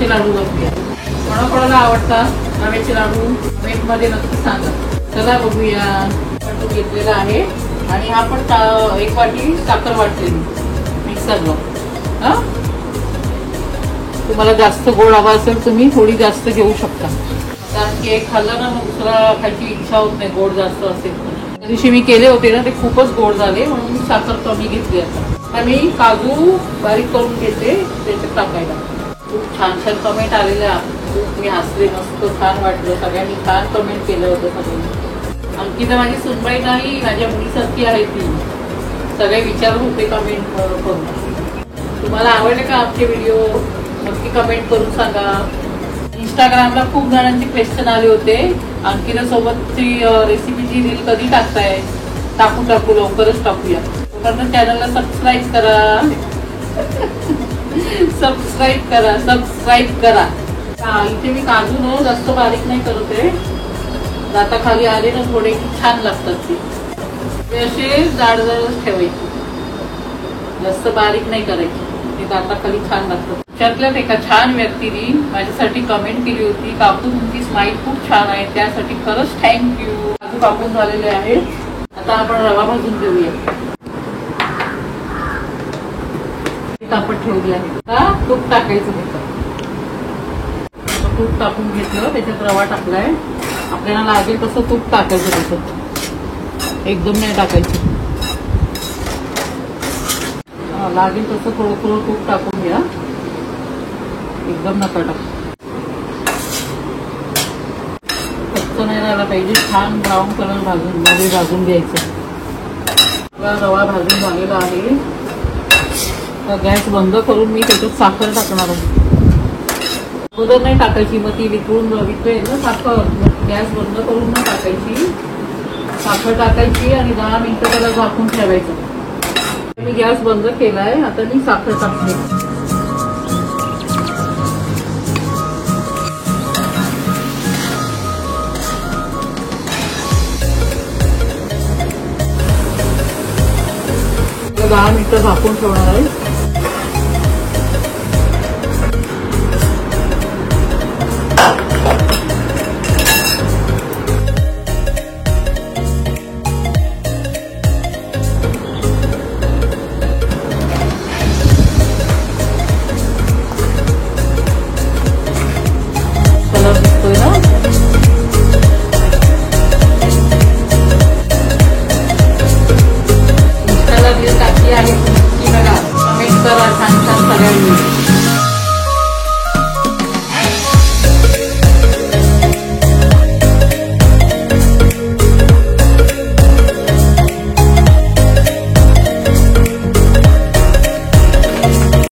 रव्याचे लाडू बघूया. कोणाकोणाला आवडतात रव्याचे लाडू कमेंट मध्ये नक्की सांगा. चला बघूया. तो घेतलेला आहे आणि हा पण 1 वाटी साखर वाटलेली मिक्सरला. हा, तुम्हाला जास्त गोड हवा असेल तुम्ही थोडी जास्त घेऊ शकता, कारण की एक खाल्लं ना मग दुसरा खायची इच्छा होत नाही गोड जास्त असेल. त्या दिवशी मी केले होते ना ते खूपच गोड झाले म्हणून मी साखर कमी घेतली. आता मी काजू बारीक करून घेते त्याच्यात टाकायला. खूप छान छान कमेंट आलेल्या, खूप मी हसले, मस्त छान वाटलं. सगळ्यांनी छान कमेंट केलं होतं. सगळ्यांनी अंकिता माझी सुनबाई नाही, माझ्या मुलीसारखी आहे ती. सगळे विचारत होते कमेंट करून. तुम्हाला आवडले का आमचे व्हिडिओ नक्की कमेंट करून सांगा. इंस्टाग्रामला खूप जणांचे क्वेश्चन आले होते अंकिता सोबतची रेसिपीची रील कधी टाकताय. टाकू लवकरच टाकूया. कारण चॅनलला सबस्क्राईब करा. सबस्क्राईब करा. इथे मी काजू न जास्त बारीक नाही करत आहे. दाताखाली आले ना थोडे छान लागतात ते असे जाड ठेवायचे, जास्त बारीक नाही करायचे. ते दाताखाली छान लागतात. त्यातल्याच एका छान व्यक्तीने माझ्यासाठी कमेंट केली होती, काकू तुमची स्माईल खूप छान आहे, त्यासाठी खरंच थँक्यू. काजू कापून झालेले आहेत. आता आपण रवा भाजून घेऊया. कापड ठेवली आहे. आता तूप टाकायचं त्याच्यात. तूप टाकून घेतलं, त्याच्यात रवा टाकलाय. आपल्याला लागेल तसं तूप टाकायचं त्याच्यात, एकदम नाही टाकायचं. लागेल तसं थोडं थोडं तूप टाकून घ्या, एकदम नका टाकू. कच्चं नाही राहायला पाहिजे, छान ब्राऊन कलर भाजून घ्यायचं. रवा भाजून झालेला आहे. तर गॅस बंद करून मी त्याच्यात साखर टाकणार आहे. अगोदर नाही टाकायची, मग ती वितळेल ना साखर. गॅस बंद करून न टाकायची, साखर टाकायची आणि 10 मिनिटं त्याला झाकून ठेवायचं. मी गॅस बंद केलाय. आता मी साखर टाकते. तर 10 मिनिटं झाकून ठेवणार आहे. कमेंट करा छान छान सगळ्यांनी.